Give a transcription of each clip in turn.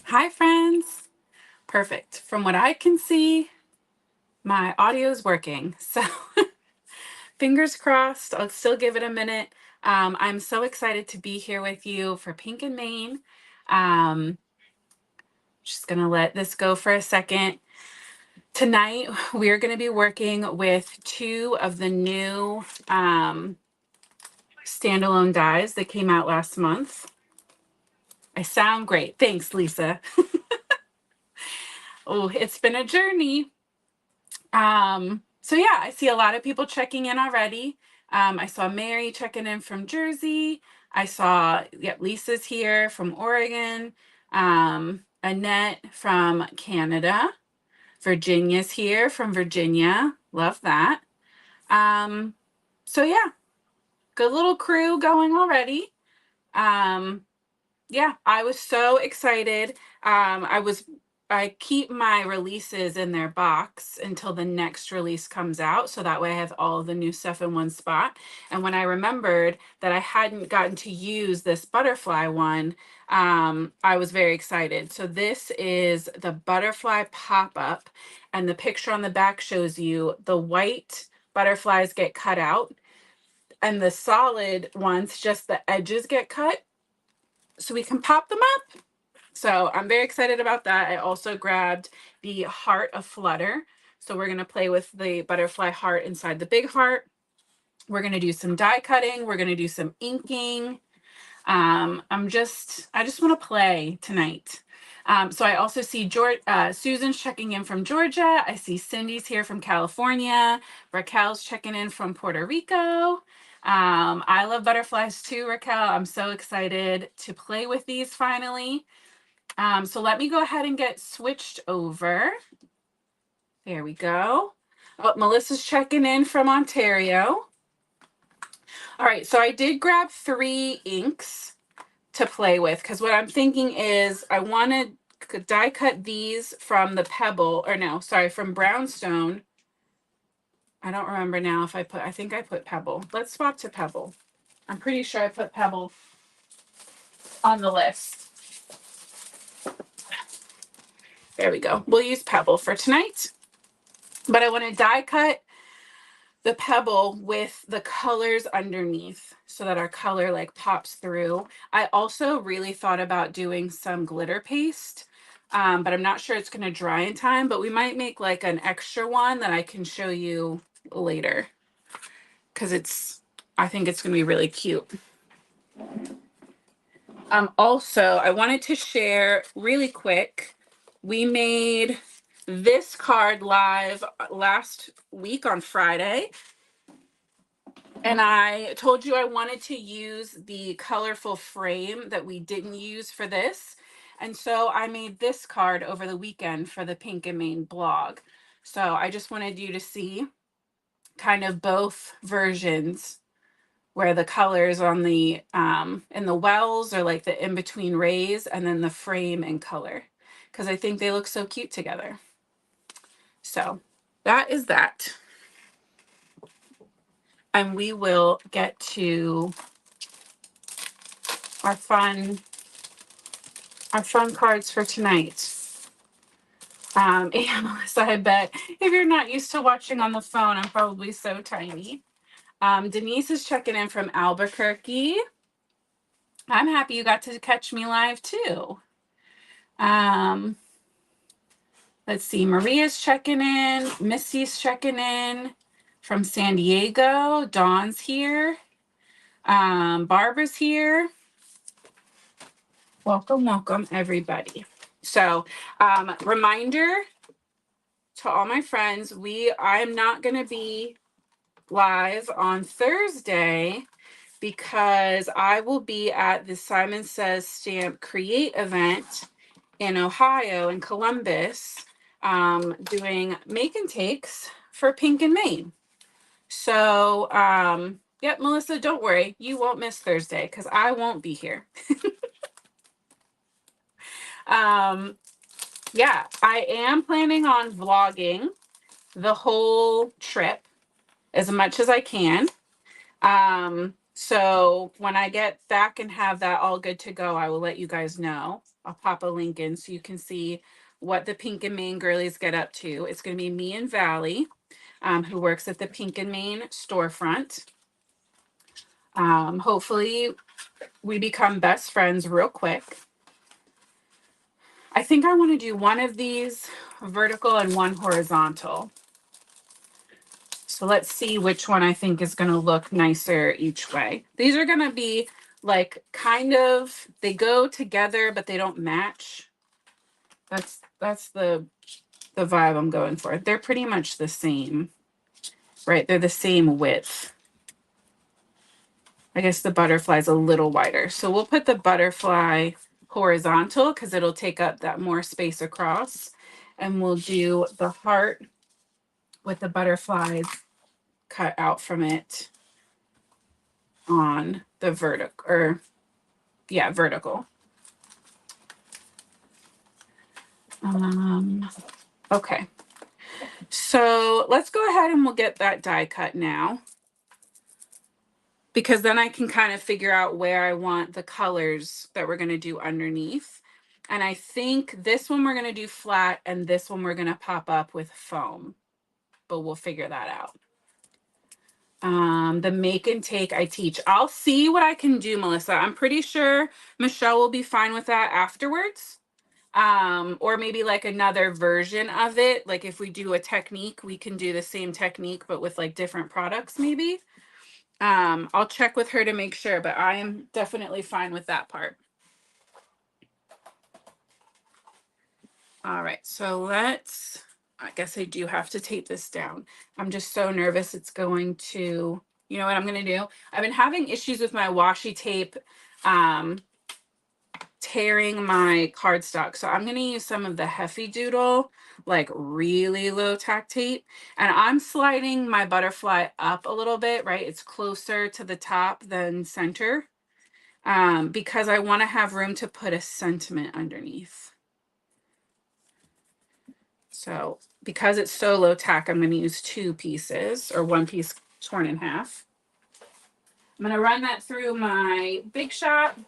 Hi, friends. Perfect. From what I can see, my audio is working. So fingers crossed. I'll still give it a minute. I'm so excited to be here with you for Pink and Main. Um, just going to let this go for a second. Tonight, we're going to be working with two of the new standalone dies that came out last month. I sound great. Thanks, Lisa. Oh, it's been a journey. So yeah, I see a lot of people checking in already. I saw Mary checking in from Jersey. I saw, yep, Lisa's here from Oregon. Annette from Canada. Virginia's here from Virginia. Love that. Um, so yeah, good little crew going already. Um, yeah, I was so excited. I keep my releases in their box until the next release comes out, so that way I have all of the new stuff in one spot. And when I remembered that I hadn't gotten to use this butterfly one, I was very excited. So this is the butterfly pop-up, and the picture on the back shows you the white butterflies get cut out, and the solid ones, just the edges get cut so we can pop them up. So I'm very excited about that. I also grabbed the Heart of Flutter. So we're going to play with the butterfly heart inside the big heart. We're going to do some die cutting. We're going to do some inking. I just want to play tonight. So I also see Susan's checking in from Georgia. I see Cindy's here from California. Raquel's checking in from Puerto Rico. I love butterflies too, Raquel. I'm so excited to play with these finally. So let me go ahead and get switched over. There we go. Oh, Melissa's checking in from Ontario. All right, so I did grab 3 inks to play with, because what I'm thinking is I want to die cut these from the Pebble, or no, sorry, from Brownstone. I don't remember now if I think I put Pebble. Let's swap to Pebble. I'm pretty sure I put Pebble on the list. There we go. We'll use Pebble for tonight. But I want to die cut the Pebble with the colors underneath so that our color like pops through. I also really thought about doing some glitter paste, but I'm not sure it's going to dry in time, but we might make like an extra one that I can show you later, because I think it's going to be really cute. Also, I wanted to share really quick, we made this card live last week on Friday. And I told you I wanted to use the colorful frame that we didn't use for this. And so I made this card over the weekend for the Pink and Main blog. So I just wanted you to see kind of both versions, where the colors on the in the wells are like the in-between rays, and then the frame in color, because I think they look so cute together. So that is that. And we will get to our fun cards for tonight. And Melissa, I bet if you're not used to watching on the phone, I'm probably so tiny. Denise is checking in from Albuquerque. I'm happy you got to catch me live too. Let's see, Maria's checking in. Missy's checking in from San Diego. Dawn's here. Barbara's here. Welcome, everybody. So, reminder to all my friends, I'm not going to be live on Thursday because I will be at the Simon Says Stamp Create event in Ohio, in Columbus, doing make and takes for Pink and Main. So, yep, Melissa, don't worry. You won't miss Thursday because I won't be here. Yeah, I am planning on vlogging the whole trip as much as I can. So when I get back and have that all good to go, I will let you guys know. I'll pop a link in so you can see what the Pink and Main girlies get up to. It's going to be me and Valley, who works at the Pink and Main storefront. Hopefully we become best friends real quick. I think I want to do one of these vertical and one horizontal. So let's see which one I think is going to look nicer each way. These are going to be like kind of, they go together, but they don't match. That's the vibe I'm going for. They're pretty much the same, right? They're the same width. I guess the butterfly is a little wider. So we'll put the butterfly horizontal because it'll take up that more space across. And we'll do the heart with the butterflies cut out from it on the vertical, or yeah, vertical. Okay. So let's go ahead and we'll get that die cut now, because then I can kind of figure out where I want the colors that we're going to do underneath. And I think this one we're going to do flat and this one we're going to pop up with foam, but we'll figure that out. The make and take I teach. I'll see what I can do, Melissa. I'm pretty sure Michelle will be fine with that afterwards. Or maybe like another version of it. Like if we do a technique, we can do the same technique, but with like different products maybe. I'll check with her to make sure, but I am definitely fine with that part. All right, so I guess I do have to tape this down. I'm just so nervous it's going to, you know what I'm going to do? I've been having issues with my washi tape tearing my cardstock. So I'm going to use some of the Heffy Doodle, like really low tack tape. And I'm sliding my butterfly up a little bit, right? It's closer to the top than center, because I want to have room to put a sentiment underneath. So because it's so low tack, I'm going to use 2 pieces, or 1 piece torn in half. I'm going to run that through my Big Shot,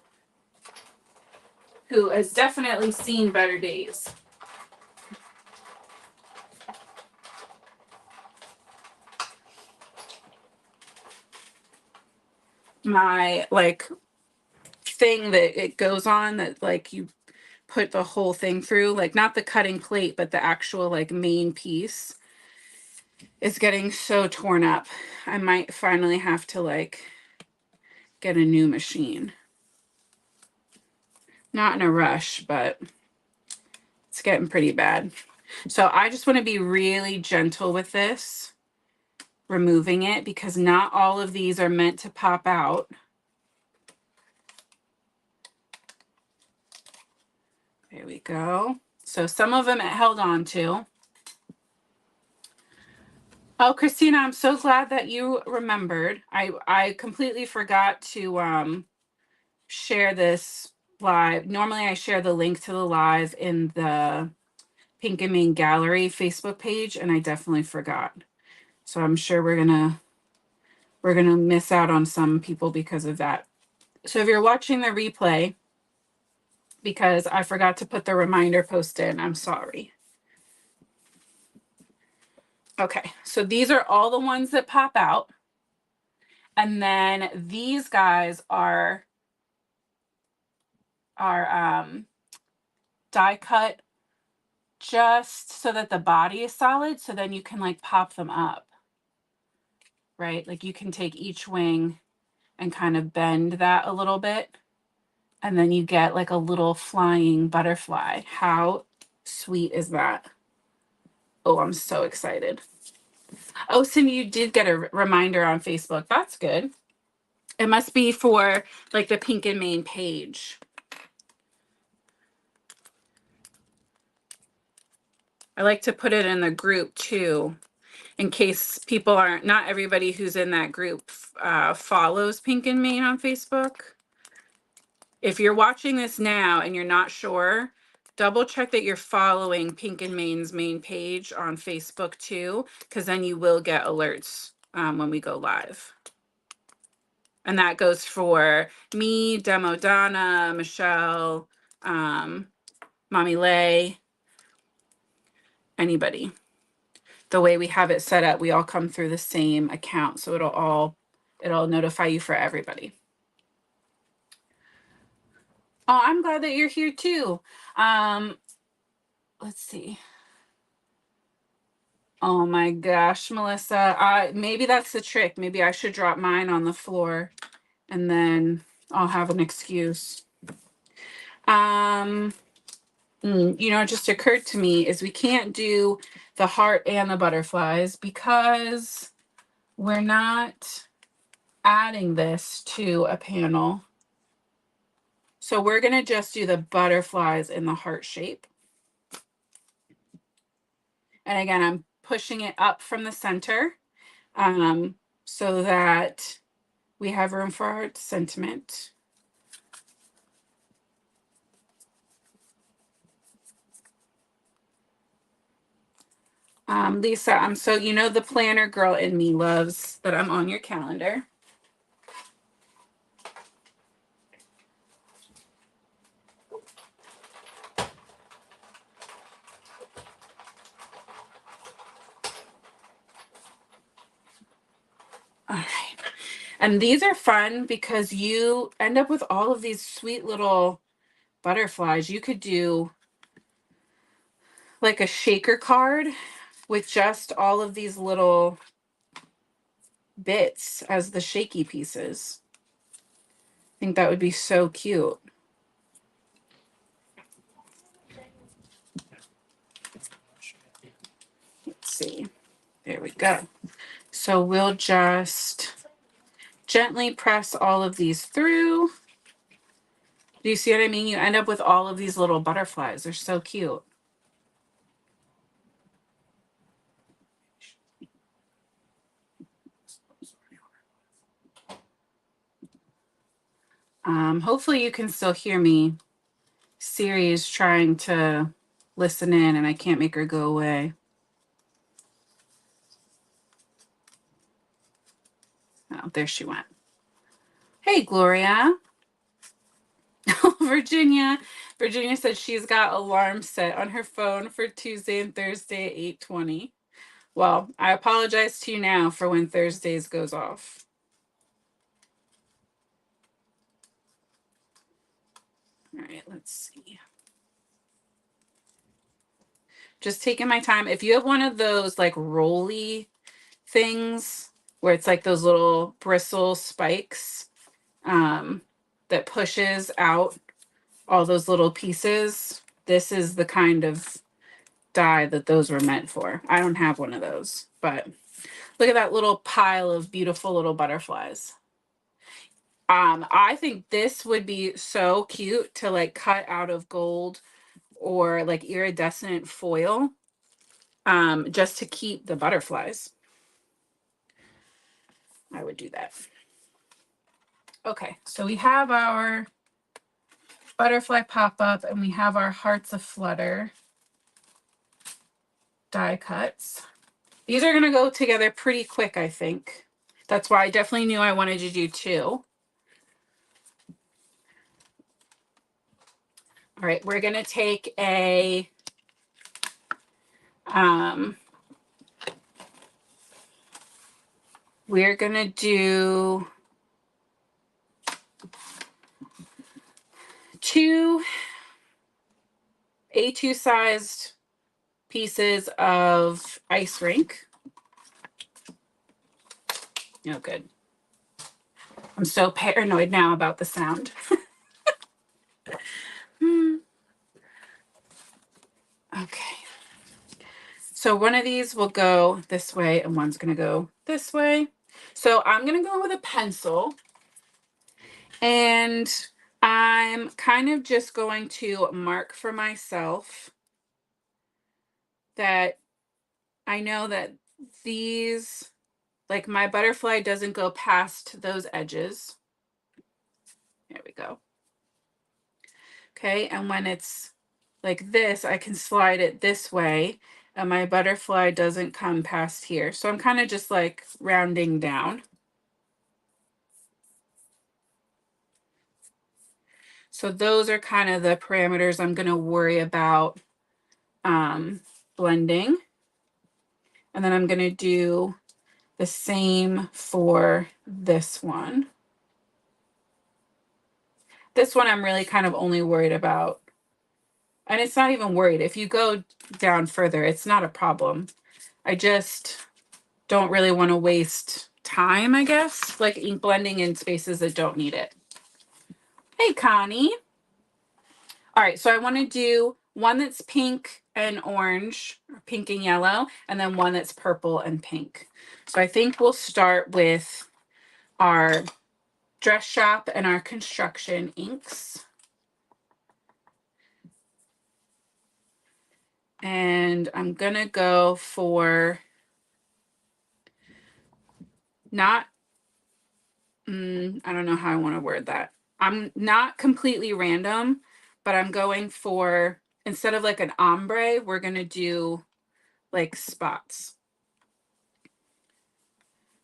who has definitely seen better days. My like thing that it goes on, that like you put the whole thing through, like not the cutting plate, but the actual like main piece, is getting so torn up. I might finally have to like get a new machine. Not in a rush, but it's getting pretty bad. So I just want to be really gentle with this, removing it, because not all of these are meant to pop out. There we go. So some of them it held on to. Oh, Christina, I'm so glad that you remembered. I completely forgot to share this live. Normally I share the link to the live in the Pink and Main Gallery Facebook page, and I definitely forgot. So I'm sure we're gonna miss out on some people because of that. So if you're watching the replay, because I forgot to put the reminder post in, I'm sorry. Okay, so these are all the ones that pop out. And then these guys are die cut just so that the body is solid, so then you can like pop them up, right? Like you can take each wing and kind of bend that a little bit, and then you get like a little flying butterfly. How sweet is that? Oh, I'm so excited. Oh, Cindy, you did get a reminder on Facebook. That's good. It must be for like the Pink and Main page. I like to put it in the group too, in case people aren't, not everybody who's in that group follows Pink and Main on Facebook. If you're watching this now and you're not sure, double check that you're following Pink and Main's main page on Facebook too, because then you will get alerts when we go live. And that goes for me, Demo Donna, Michelle, Mommy Lay, anybody. The way we have it set up, we all come through the same account, so it'll notify you for everybody. Oh, I'm glad that you're here too. Let's see. Oh my gosh, Melissa. Maybe that's the trick. Maybe I should drop mine on the floor and then I'll have an excuse. It just occurred to me is we can't do the heart and the butterflies because we're not adding this to a panel. So we're going to just do the butterflies in the heart shape. And again, I'm pushing it up from the center so that we have room for our sentiment. Lisa, the planner girl in me loves that I'm on your calendar. All right. And these are fun because you end up with all of these sweet little butterflies. You could do like a shaker card with just all of these little bits as the shaky pieces. I think that would be so cute. Let's see. There we go. So we'll just gently press all of these through. Do you see what I mean? You end up with all of these little butterflies. They're so cute. Hopefully you can still hear me. Siri is trying to listen in and I can't make her go away. Oh, there she went. Hey, Gloria. Virginia. Virginia said she's got alarms set on her phone for Tuesday and Thursday at 8:20. Well, I apologize to you now for when Thursdays goes off. All right, let's see. Just taking my time. If you have one of those like rolly things where it's like those little bristle spikes that pushes out all those little pieces, this is the kind of die that those were meant for. I don't have one of those, but look at that little pile of beautiful little butterflies. I think this would be so cute to like cut out of gold or like iridescent foil just to keep the butterflies. I would do that. Okay, so we have our butterfly pop-up and we have our Hearts Aflutter die cuts. These are going to go together pretty quick, I think. That's why I definitely knew I wanted to do two. All right, we're going to take we're going to do two A2 sized pieces of ice rink. Oh, good. I'm so paranoid now about the sound. Okay. So one of these will go this way and one's going to go this way. So I'm going to go with a pencil and I'm kind of just going to mark for myself that I know that these, like my butterfly doesn't go past those edges. There we go. Okay, and when it's like this, I can slide it this way and my butterfly doesn't come past here. So I'm kind of just like rounding down. So those are kind of the parameters I'm going to worry about blending. And then I'm going to do the same for this one. This one I'm really kind of only worried about. And it's not even worried. If you go down further, it's not a problem. I just don't really want to waste time, I guess, like ink blending in spaces that don't need it. Hey, Connie. All right, so I want to do one that's pink and orange, or pink and yellow, and then one that's purple and pink. So I think we'll start with our Dress Shop and our construction inks. And I'm going to go for not, I don't know how I want to word that. I'm not completely random, but I'm going for, instead of like an ombre, we're going to do like spots.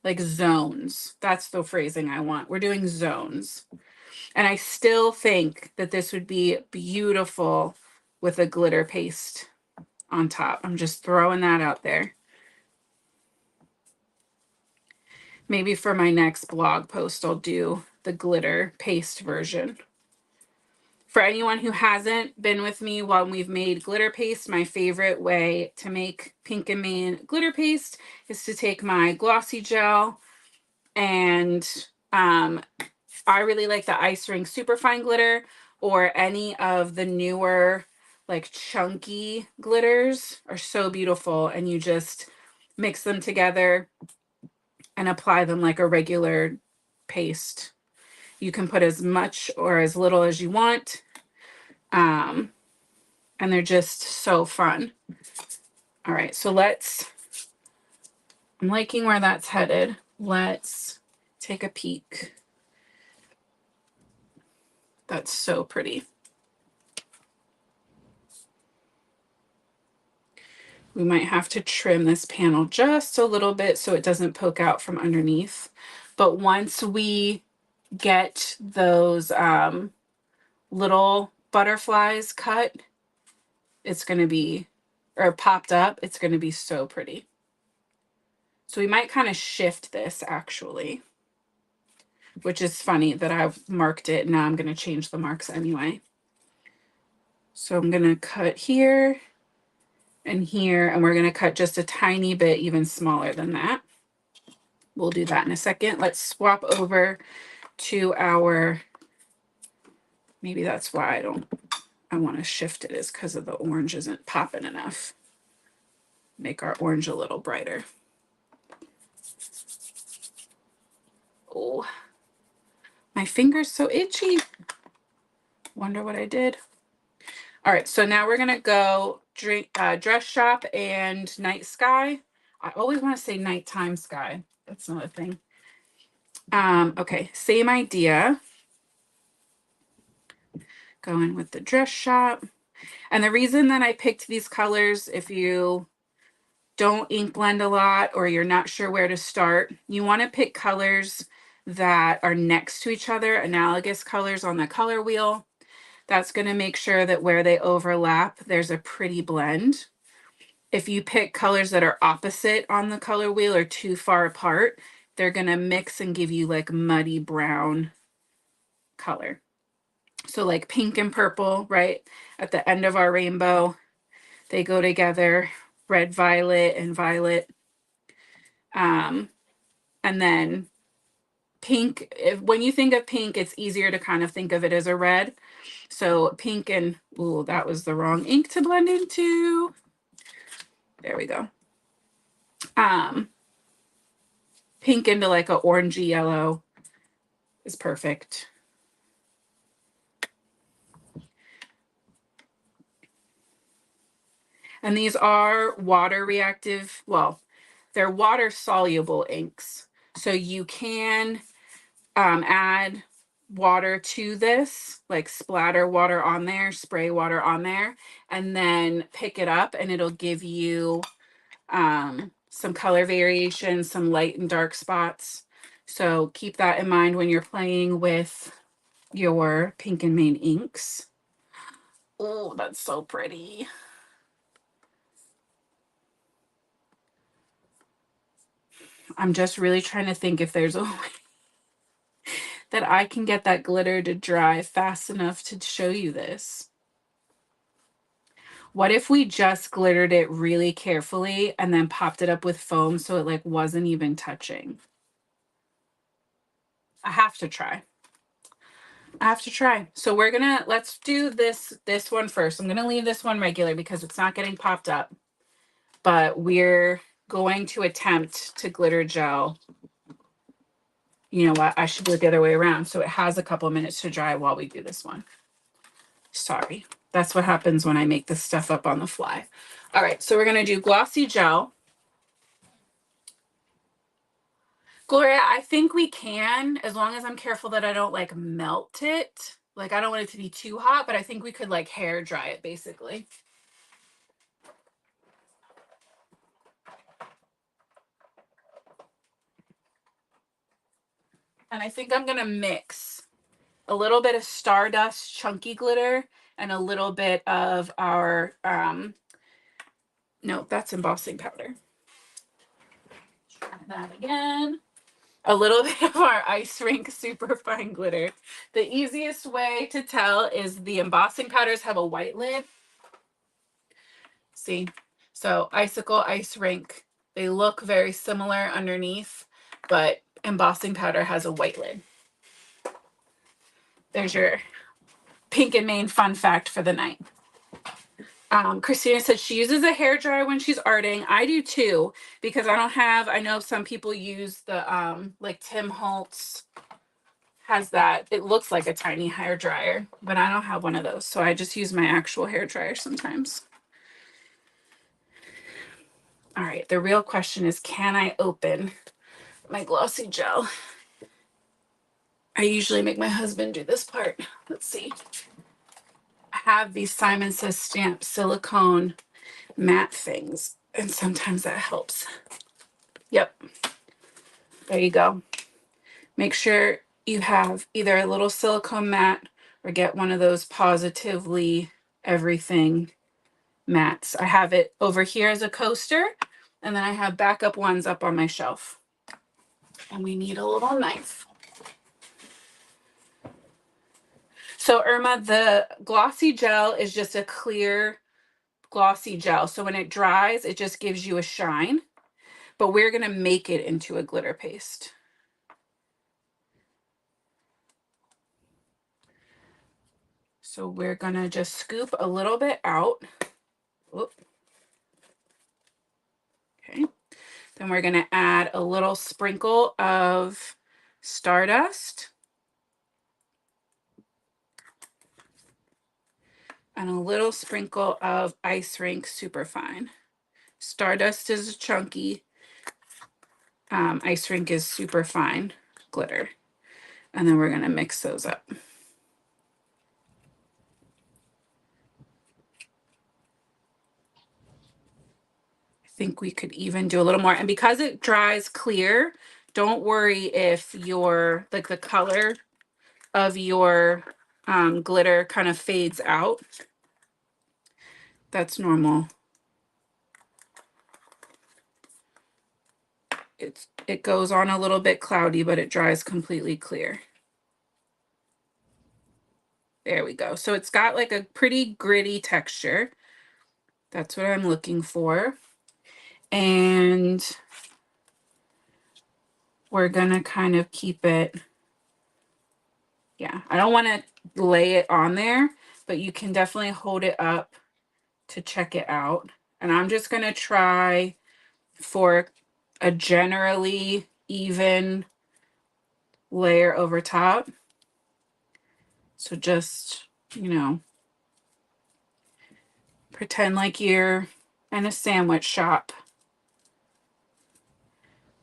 Like zones. That's the phrasing I want. We're doing zones. And I still think that this would be beautiful with a glitter paste on top. I'm just throwing that out there. Maybe for my next blog post, I'll do the glitter paste version. For anyone who hasn't been with me while we've made glitter paste, my favorite way to make Pink and Main glitter paste is to take my glossy gel, and I really like the Ice Ring Superfine glitter, or any of the newer like chunky glitters are so beautiful, and you just mix them together and apply them like a regular paste. You can put as much or as little as you want. And they're just so fun. All right, so I'm liking where that's headed. Let's take a peek. That's so pretty. We might have to trim this panel just a little bit so it doesn't poke out from underneath. But once we get those little butterflies cut, it's going to be, or popped up, it's going to be so pretty. So we might kind of shift this actually, which is funny that I've marked it. Now I'm going to change the marks anyway. So I'm going to cut here and here, and we're going to cut just a tiny bit even smaller than that. We'll do that in a second. Let's swap over to our, maybe that's why I want to shift it, is because of the orange isn't popping enough. Make our orange a little brighter. Oh, my finger's so itchy. Wonder what I did. All right, so now we're gonna go Dress Shop and Night Sky. I always want to say nighttime sky. That's not a thing. Okay, same idea. Going with the Dress Shop. And the reason that I picked these colors, if you don't ink blend a lot or you're not sure where to start, you want to pick colors that are next to each other, analogous colors on the color wheel. That's going to make sure that where they overlap, there's a pretty blend. If you pick colors that are opposite on the color wheel or too far apart, they're going to mix and give you like muddy brown color. So like pink and purple, right? At the end of our rainbow, they go together, red, violet, and violet. And then pink, when you think of pink, it's easier to kind of think of it as a red. So pink and, ooh, that was the wrong ink to blend into. There we go. Pink into like a orangey yellow is perfect. And these are water reactive. Well, they're water soluble inks. So you can add water to this, like splatter water on there, spray water on there, and then pick it up and it'll give you some color variation, some light and dark spots. So keep that in mind when you're playing with your Pink and Main inks. Oh, that's so pretty. I'm just really trying to think if there's a way that I can get that glitter to dry fast enough to show you this. What if we just glittered it really carefully and then popped it up with foam so it like wasn't even touching? I have to try. So let's do this one first. I'm gonna leave this one regular because it's not getting popped up, but we're going to attempt to glitter gel. You know what? I should do it the other way around. So it has a couple minutes to dry while we do this one. Sorry. That's what happens when I make this stuff up on the fly. All right, so we're gonna do glossy gel. Gloria, I think we can, as long as I'm careful that I don't like melt it. Like I don't want it to be too hot, but I think we could like hair dry it basically. And I think I'm gonna mix a little bit of Stardust chunky glitter and a little bit of our, no, that's embossing powder. Try that again. A little bit of our Ice Rink super fine glitter. The easiest way to tell is the embossing powders have a white lid. See, so Icicle, Ice Rink, they look very similar underneath, but embossing powder has a white lid. There's your Pink and Main fun fact for the night. Christina said she uses a hair dryer when she's arting. I do too, because I know some people use the, like Tim Holtz has that. It looks like a tiny hair dryer, but I don't have one of those. So I just use my actual hair dryer sometimes. All right, the real question is, can I open my glossy gel? I usually make my husband do this part. Let's see. I have these Simon Says Stamp silicone matte things, and sometimes that helps. Yep. There you go. Make sure you have either a little silicone mat or get one of those Positively Everything mats. I have it over here as a coaster, and then I have backup ones up on my shelf. And we need a little knife. So Irma, the glossy gel is just a clear glossy gel. So when it dries, it just gives you a shine, but we're gonna make it into a glitter paste. So we're gonna just scoop a little bit out. Oop. Okay. Then we're gonna add a little sprinkle of Stardust. And a little sprinkle of Ice Rink Superfine. Stardust is chunky. Ice Rink is Superfine glitter. And then we're gonna mix those up. I think we could even do a little more. And because it dries clear, don't worry if your, like the color of your glitter kind of fades out. That's normal. It goes on a little bit cloudy, but it dries completely clear. There we go. So it's got like a pretty gritty texture. That's what I'm looking for. And we're gonna kind of keep it, yeah, I don't want to lay it on there, but you can definitely hold it up to check it out. And I'm just gonna try for a generally even layer over top. So just, pretend like you're in a sandwich shop.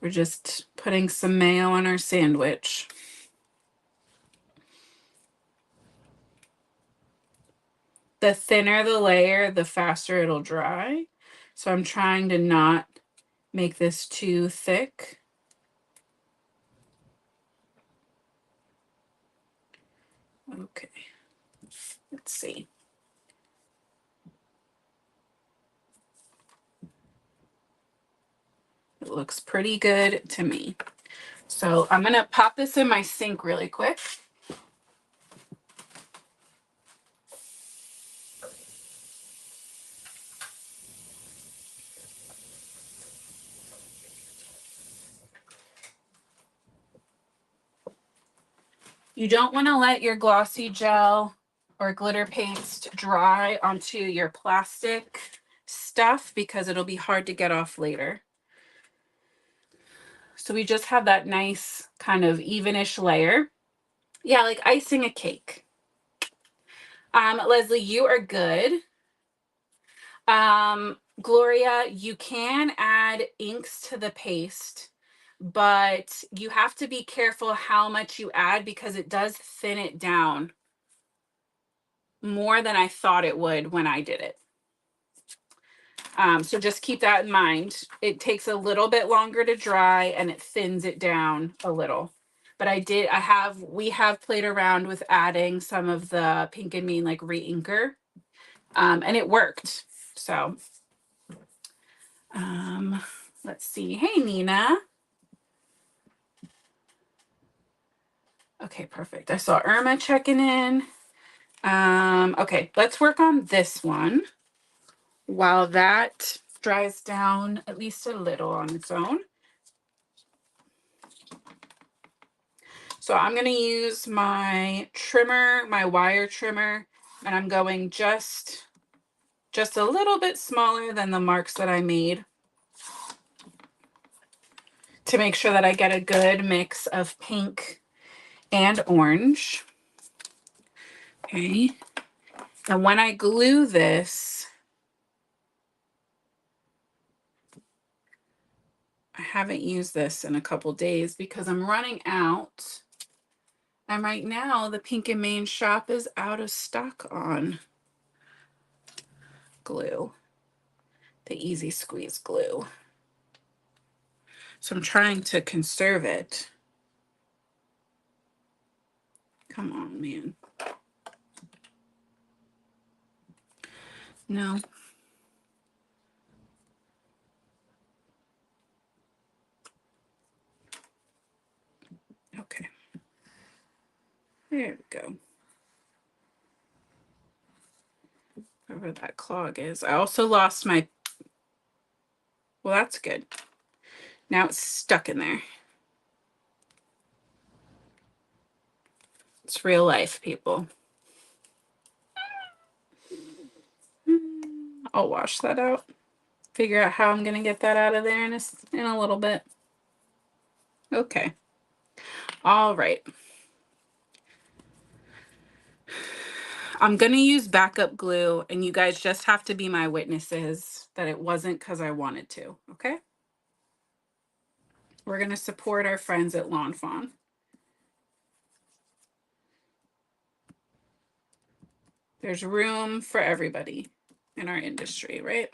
We're just putting some mayo on our sandwich. The thinner the layer, the faster it'll dry. So I'm trying to not make this too thick. Okay, let's see. It looks pretty good to me. So I'm gonna pop this in my sink really quick. You don't want to let your glossy gel or glitter paste dry onto your plastic stuff because it'll be hard to get off later. So we just have that nice kind of evenish layer. Yeah, like icing a cake. Leslie, you are good. Gloria, you can add inks to the paste, but you have to be careful how much you add because it does thin it down more than I thought it would when I did it. So just keep that in mind. It takes a little bit longer to dry and it thins it down a little. But we have played around with adding some of the Pink and Mean like re-inker, and it worked. So let's see. Hey, Nina. Okay, perfect. I saw Irma checking in. Okay, let's work on this one while that dries down at least a little on its own. So I'm going to use my trimmer, my wire trimmer, and I'm going just a little bit smaller than the marks that I made to make sure that I get a good mix of pink and orange. Okay. And when I glue this, I haven't used this in a couple days because I'm running out. And right now, the Pink and Main shop is out of stock on glue, the Easy Squeeze glue. So I'm trying to conserve it. Come on, man. No. Okay. There we go. Wherever that clog is. I also lost my... Well, that's good. Now it's stuck in there. It's real life, people. I'll wash that out. Figure out how I'm going to get that out of there in a little bit. Okay. All right. I'm going to use backup glue, and you guys just have to be my witnesses that it wasn't because I wanted to, okay? We're going to support our friends at Lawn Fawn. There's room for everybody in our industry, right?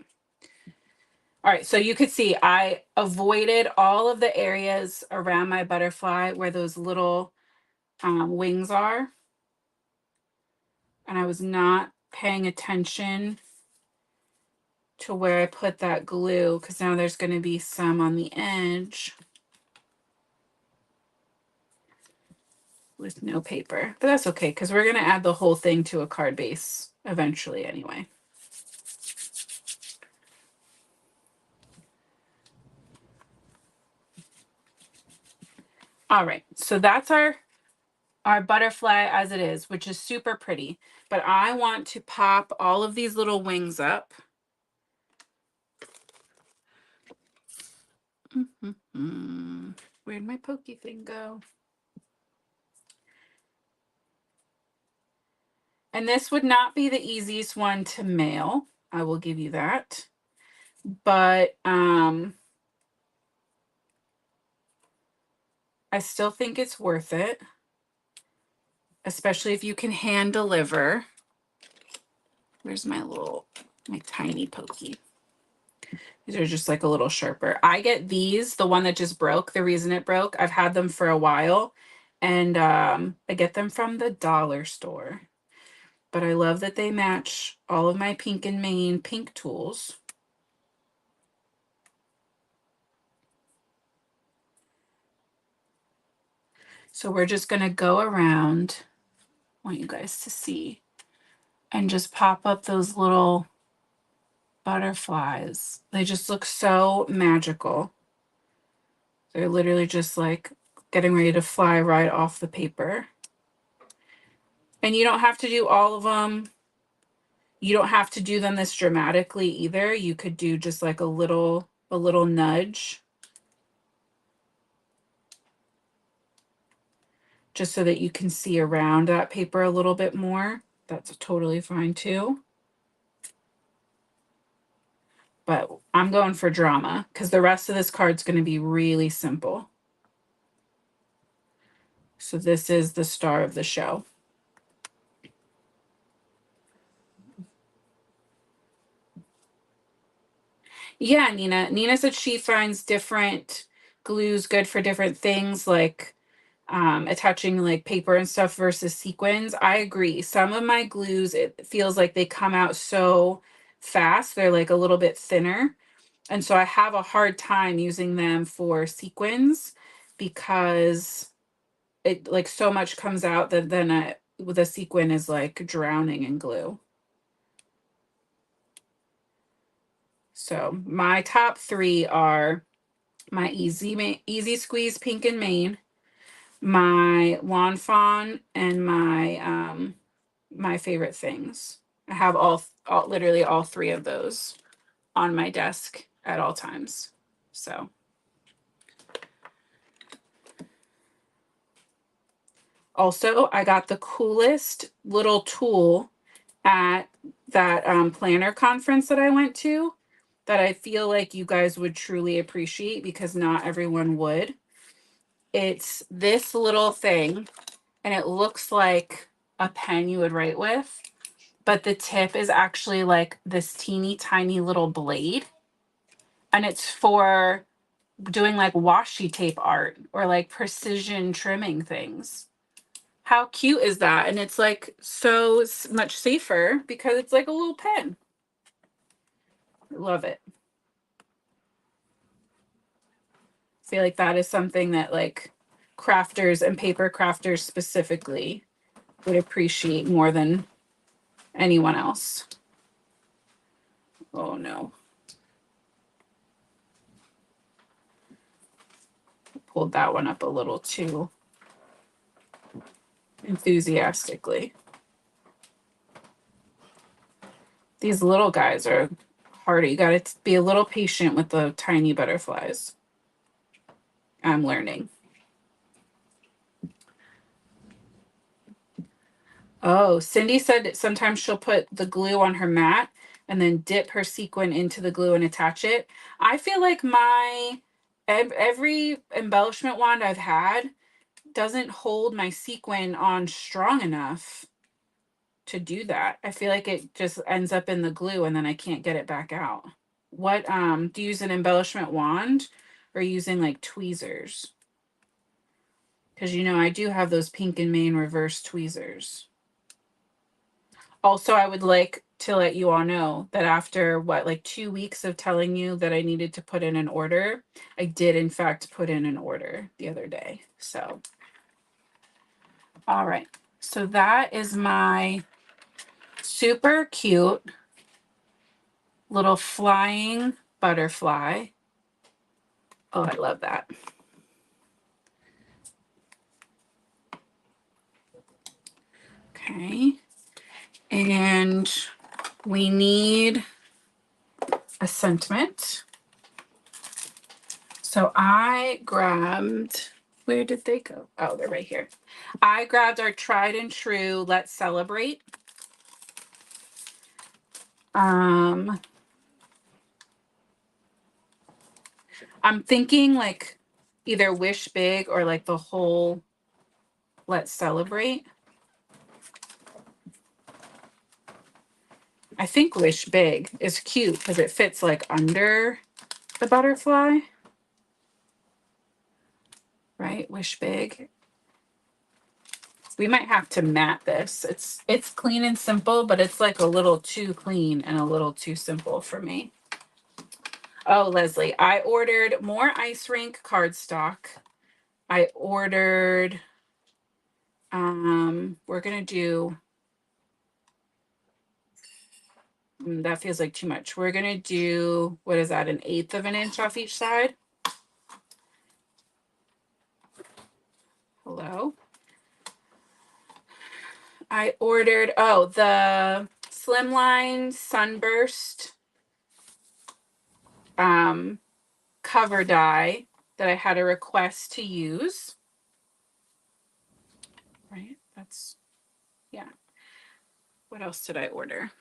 All right, so you could see I avoided all of the areas around my butterfly where those little wings are. And I was not paying attention to where I put that glue because now there's going to be some on the edge with no paper. But that's okay because we're going to add the whole thing to a card base eventually anyway. All right, so that's our butterfly as it is, which is super pretty. But I want to pop all of these little wings up. Where'd my pokey thing go? And this would not be the easiest one to mail. I will give you that. But I still think it's worth it, especially if you can hand deliver. Where's my tiny pokey? These are just like a little sharper. I get these, the one that just broke. The reason it broke, I've had them for a while And I get them from the dollar store. But I love that they match all of my Pink and Main pink tools. So we're just going to go around. I want you guys to see. And just pop up those little butterflies. They just look so magical. They're literally just like getting ready to fly right off the paper. And you don't have to do all of them. You don't have to do them this dramatically either. You could do just like a little nudge, just so that you can see around that paper a little bit more. That's totally fine too. But I'm going for drama because the rest of this card's going to be really simple. So this is the star of the show. Yeah, Nina. Nina said she finds different glues good for different things, like attaching like paper and stuff versus sequins. I agree. Some of my glues, it feels like they come out so fast. They're like a little bit thinner. And so I have a hard time using them for sequins because it like so much comes out that then with a sequin is like drowning in glue. So my top three are my Easy Squeeze Pink and Main, my Lawn Fawn, and my Favorite Things. I have literally all three of those on my desk at all times. So also, I got the coolest little tool at that planner conference that I went to that I feel like you guys would truly appreciate because not everyone would. It's this little thing, and it looks like a pen you would write with, but the tip is actually like this teeny tiny little blade. And it's for doing like washi tape art or like precision trimming things. How cute is that? And it's like so much safer because it's like a little pen. I love it. I feel like that is something that like crafters and paper crafters specifically would appreciate more than anyone else. Oh no. Pulled that one up a little too enthusiastically. These little guys are harder. You got to be a little patient with the tiny butterflies. I'm learning. Oh, Cindy said that sometimes she'll put the glue on her mat and then dip her sequin into the glue and attach it. I feel like my every embellishment wand I've had doesn't hold my sequin on strong enough to do that. I feel like it just ends up in the glue and then I can't get it back out. What do you use an embellishment wand or using like tweezers? Because you know I do have those Pink and Main reverse tweezers. Also, I would like to let you all know that after like 2 weeks of telling you that I needed to put in an order, I did in fact put in an order the other day. So, all right. So that is my super cute little flying butterfly. Oh, I love that. Okay. And we need a sentiment. So I grabbed, where did they go? Oh, they're right here. I grabbed our tried and true Let's Celebrate. I'm thinking like either Wish Big or like the whole Let's Celebrate. I think Wish Big is cute because it fits like under the butterfly. Right? Wish Big. We might have to mat this. It's clean and simple, but it's like a little too clean and a little too simple for me. Oh, Leslie, I ordered more ice rink cardstock. I ordered, we're gonna do, that feels like too much. We're gonna do, what is that, 1/8 of an inch off each side? Hello? I ordered, oh, the Slimline Sunburst cover die that I had a request to use. Right? That's, yeah. What else did I order?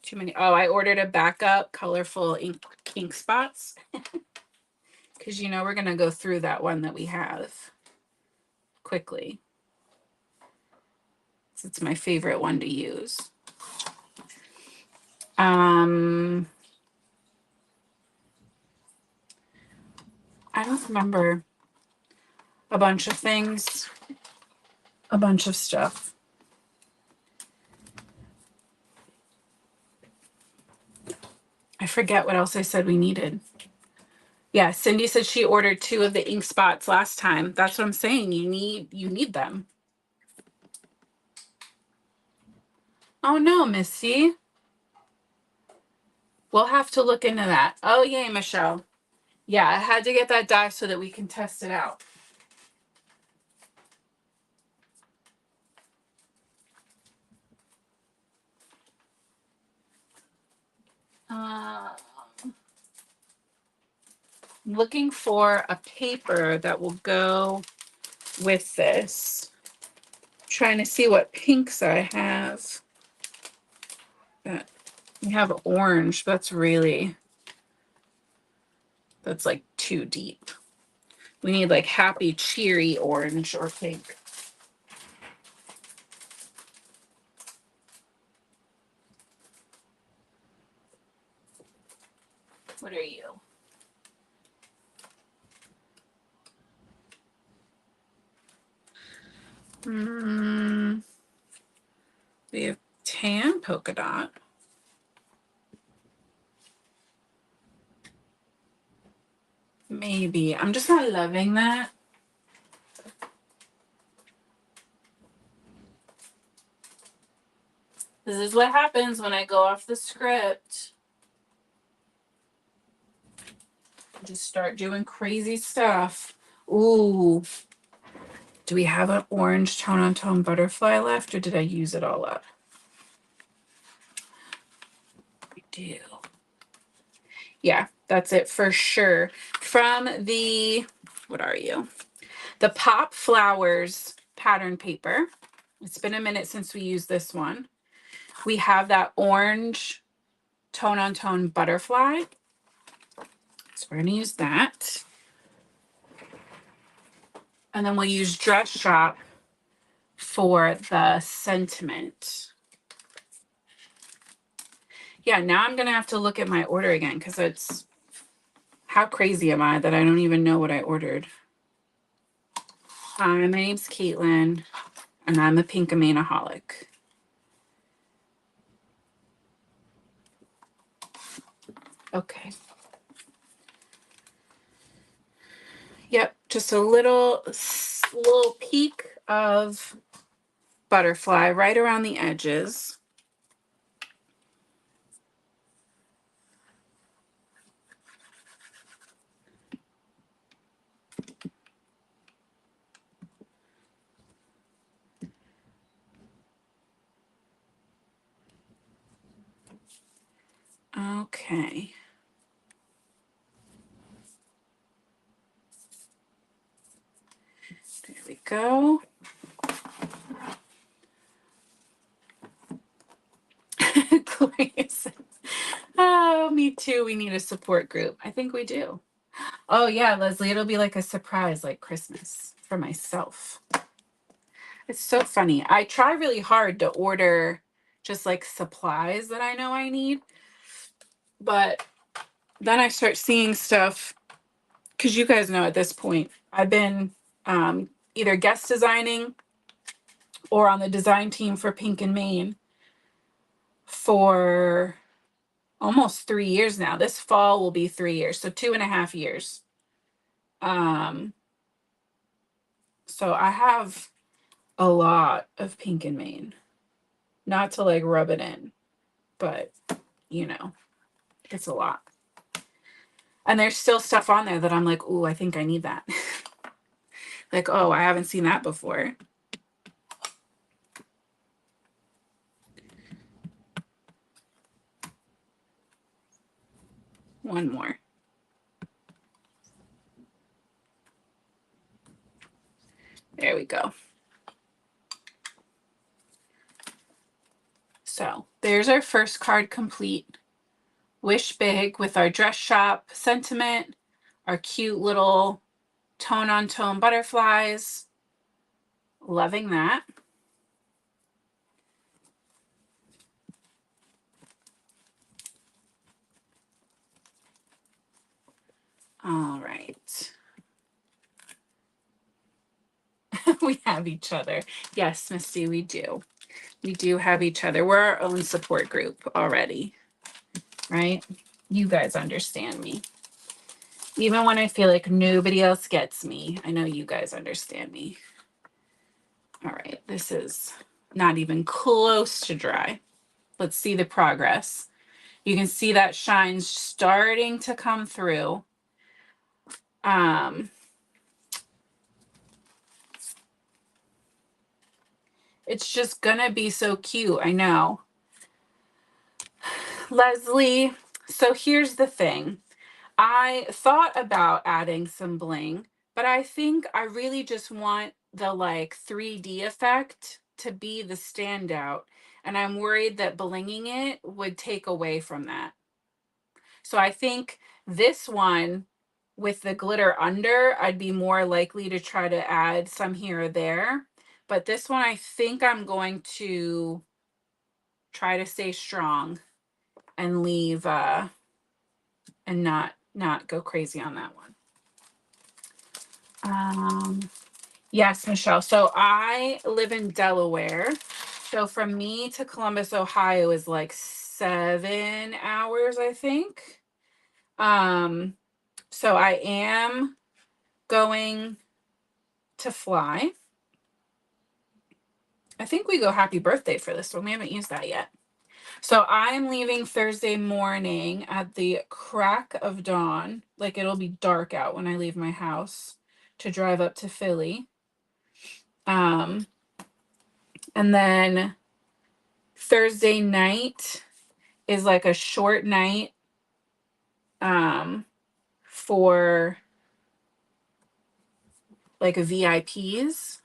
Too many. Oh, I ordered a backup colorful ink spots. Because you know we're going to go through that one that we have quickly. It's my favorite one to use. I don't remember. A bunch of things. A bunch of stuff. I forget what else I said we needed. Yeah, Cindy said she ordered 2 of the ink spots last time. That's what I'm saying. You need them. Oh no, Missy. We'll have to look into that. Oh yay, Michelle. Yeah, I had to get that die so that we can test it out. Looking for a paper that will go with this. Trying to see what pinks I have. We have orange. That's like too deep. We need like happy, cheery orange or pink. What are you? We have tan polka dot. Maybe. I'm just not loving that. This is what happens when I go off the script. Just start doing crazy stuff. Ooh. Do we have an orange tone-on-tone butterfly left, or did I use it all up? We do. Yeah, that's it for sure. From the, what are you? The Pop Flowers pattern paper. It's been a minute since we used this one. We have that orange tone-on-tone butterfly. So we're going to use that. And then we'll use Dress Shop for the sentiment. Yeah, now I'm going to have to look at my order again because it's, how crazy am I that I don't even know what I ordered? Hi, my name's Caitlin, and I'm a Pinkamaniaholic. Okay. Yep, just a little peak of butterfly right around the edges. Okay. There we go. Oh, me too. We need a support group. I think we do. Oh, yeah, Leslie, it'll be like a surprise, like Christmas for myself. It's so funny. I try really hard to order just like supplies that I know I need. But then I start seeing stuff, because you guys know at this point, I've been either guest designing or on the design team for Pink and Main for almost 3 years now. This fall will be 3 years, so 2.5 years. So I have a lot of Pink and Main. Not to like rub it in, but you know, it's a lot. And there's still stuff on there that I'm like, ooh, I think I need that. Like, oh, I haven't seen that before. One more. There we go. So there's our first card complete. Wish big with our dress shop sentiment, our cute little tone on tone butterflies. Loving that. All right. We have each other. Yes, Misty, we do. We do have each other. We're our own support group already, right? You guys understand me. Even when I feel like nobody else gets me, I know you guys understand me. All right, this is not even close to dry. Let's see the progress. You can see that shine starting to come through. It's just gonna be so cute, I know. Leslie, so here's the thing. I thought about adding some bling, but I think I really just want the like 3D effect to be the standout. And I'm worried that blinging it would take away from that. So I think this one with the glitter under, I'd be more likely to try to add some here or there. But this one, I think I'm going to try to stay strong and leave and not go crazy on that one. Yes, Michelle. So I live in Delaware. So from me to Columbus, Ohio is like 7 hours, I think. So I am going to fly. I think we go happy birthday for this one. We haven't used that yet. So I'm leaving Thursday morning at the crack of dawn. Like it'll be dark out when I leave my house to drive up to Philly. And then Thursday night is like a short night for like a VIPs.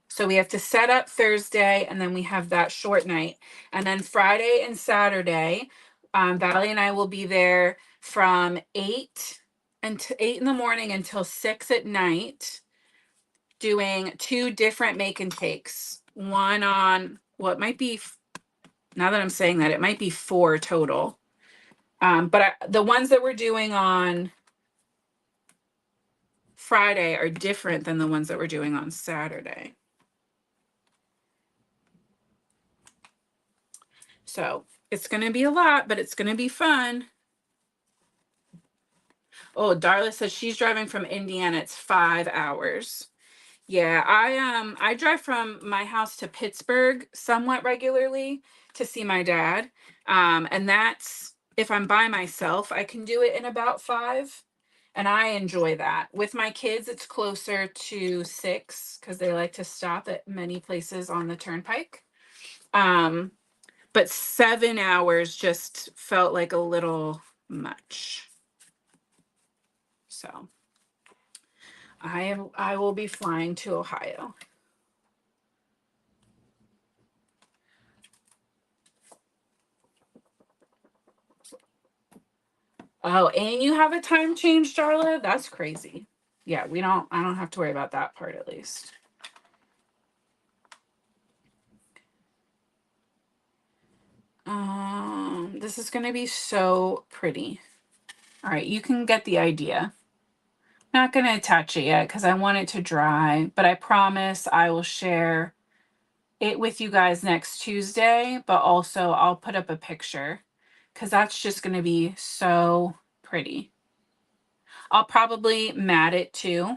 So we have to set up Thursday and then we have that short night. And then Friday and Saturday, Valley and I will be there from 8 in the morning until 6 at night, doing 2 different make and takes. One on what might be, now that I'm saying that, it might be 4 total. But the ones that we're doing on Friday are different than the ones that we're doing on Saturday. So it's going to be a lot, but it's going to be fun. Oh, Darla says she's driving from Indiana. It's 5 hours. Yeah, I drive from my house to Pittsburgh somewhat regularly to see my dad. And that's if I'm by myself, I can do it in about 5. And I enjoy that. With my kids, it's closer to 6 because they like to stop at many places on the turnpike. But 7 hours just felt like a little much. So I will be flying to Ohio. Oh, and you have a time change, Darla? That's crazy. Yeah, I don't have to worry about that part at least. This is gonna be so pretty. All right, you can get the idea. Not gonna attach it yet because I want it to dry, but I promise I will share it with you guys next Tuesday, but also I'll put up a picture because that's just going to be so pretty. I'll probably mat it too.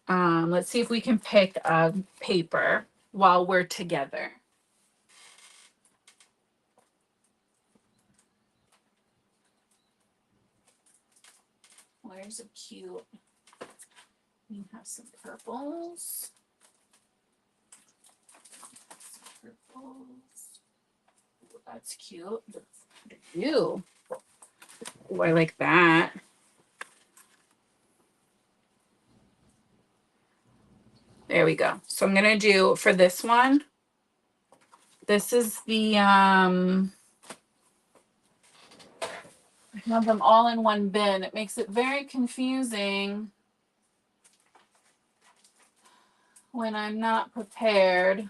Let's see if we can pick a paper while we're together. Where's a cute? We have some purples. Ooh, that's cute. Ew. Oh, I like that. There we go. So I'm gonna do for this one. This is the I have them all in one bin. It makes it very confusing when I'm not prepared.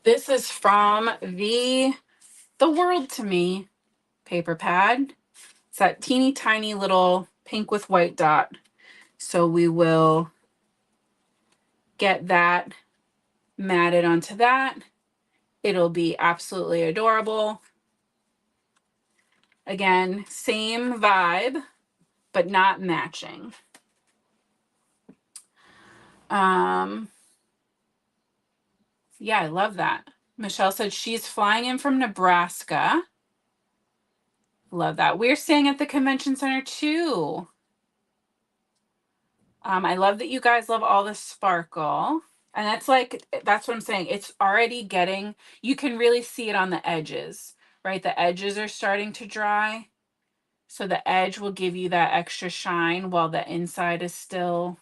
This is from the World to Me paper pad. It's that teeny tiny little pink with white dot. So we will get that matted onto that. It'll be absolutely adorable. Again, same vibe, but not matching. Yeah, I love that. Michelle said she's flying in from Nebraska. Love that. We're staying at the convention center too. I love that you guys love all the sparkle. And that's what I'm saying. It's already getting, you can really see it on the edges, right? The edges are starting to dry. So the edge will give you that extra shine while the inside is still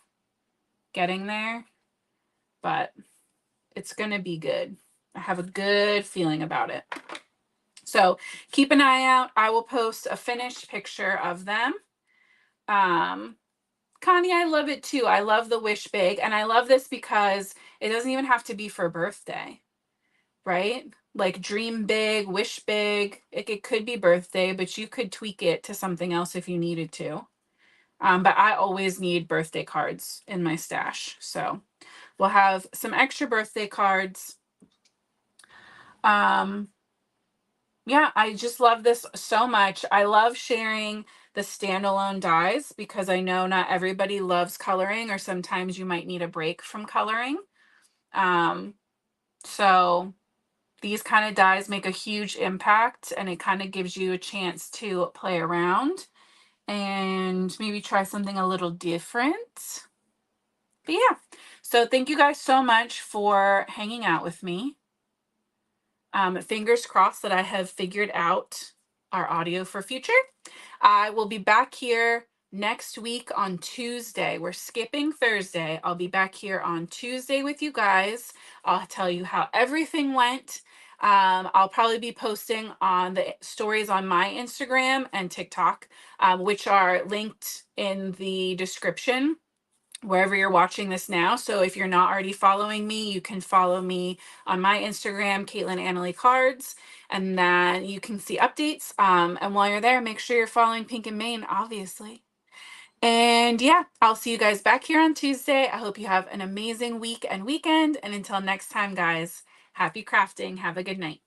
getting there. But it's going to be good. I have a good feeling about it. So keep an eye out. I will post a finished picture of them. Connie, I love it too. I love the wish big. And I love this because it doesn't even have to be for birthday, right? Like dream big, wish big. It could be birthday, but you could tweak it to something else if you needed to. But I always need birthday cards in my stash. So we'll have some extra birthday cards. Yeah, I just love this so much. I love sharing the standalone dies because I know not everybody loves coloring, or sometimes you might need a break from coloring. So these kind of dies make a huge impact, and it kind of gives you a chance to play around and maybe try something a little different. But yeah, so thank you guys so much for hanging out with me. Fingers crossed that I have figured out our audio for future. I will be back here next week on Tuesday. We're skipping Thursday. I'll be back here on Tuesday with you guys. I'll tell you how everything went. I'll probably be posting on the stories on my Instagram and TikTok, which are linked in the description wherever you're watching this now. So if you're not already following me, you can follow me on my Instagram, Caitlin Annalie Cards, and then you can see updates. And while you're there, make sure you're following Pink and Main, obviously. And yeah, I'll see you guys back here on Tuesday. I hope you have an amazing week and weekend. And until next time, guys, happy crafting. Have a good night.